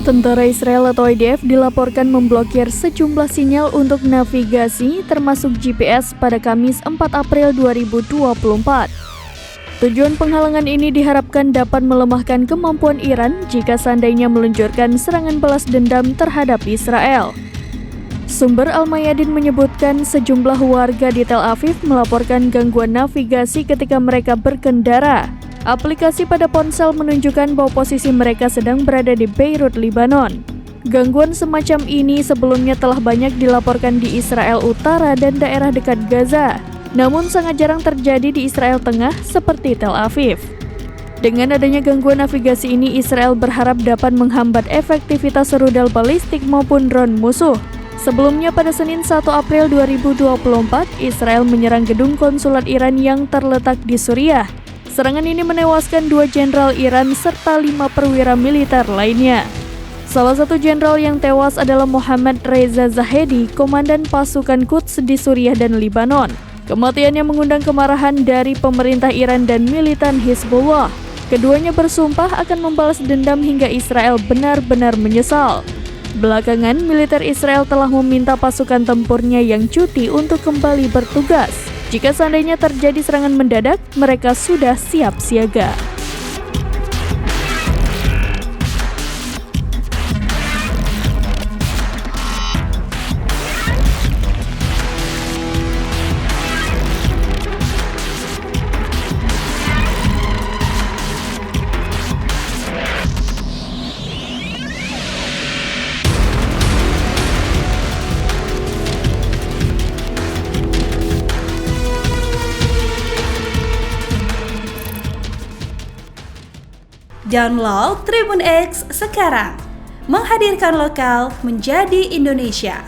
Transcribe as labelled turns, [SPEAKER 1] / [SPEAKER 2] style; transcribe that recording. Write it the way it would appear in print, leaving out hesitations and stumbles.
[SPEAKER 1] Tentara Israel atau IDF dilaporkan memblokir sejumlah sinyal untuk navigasi termasuk GPS pada Kamis 4 April 2024. Tujuan penghalangan ini diharapkan dapat melemahkan kemampuan Iran jika seandainya meluncurkan serangan balas dendam terhadap Israel. Sumber Al-Mayadin menyebutkan sejumlah warga di Tel Aviv melaporkan gangguan navigasi ketika mereka berkendara. Aplikasi pada ponsel menunjukkan bahwa posisi mereka sedang berada di Beirut, Lebanon. Gangguan semacam ini sebelumnya telah banyak dilaporkan di Israel Utara dan daerah dekat Gaza, namun sangat jarang terjadi di Israel Tengah seperti Tel Aviv. Dengan adanya gangguan navigasi ini, Israel berharap dapat menghambat efektivitas rudal balistik maupun drone musuh. Sebelumnya pada Senin 1 April 2024, Israel menyerang gedung konsulat Iran yang terletak di Suriah. Serangan ini menewaskan 2 jenderal Iran serta 5 perwira militer lainnya. Salah satu jenderal yang tewas adalah Mohammad Reza Zahedi, komandan pasukan Quds di Suriah dan Lebanon. Kematiannya mengundang kemarahan dari pemerintah Iran dan militan Hizbullah. Keduanya bersumpah akan membalas dendam hingga Israel benar-benar menyesal. Belakangan, militer Israel telah meminta pasukan tempurnya yang cuti untuk kembali bertugas. Jika seandainya terjadi serangan mendadak, mereka sudah siap siaga.
[SPEAKER 2] Download Tribun X sekarang, menghadirkan lokal menjadi Indonesia.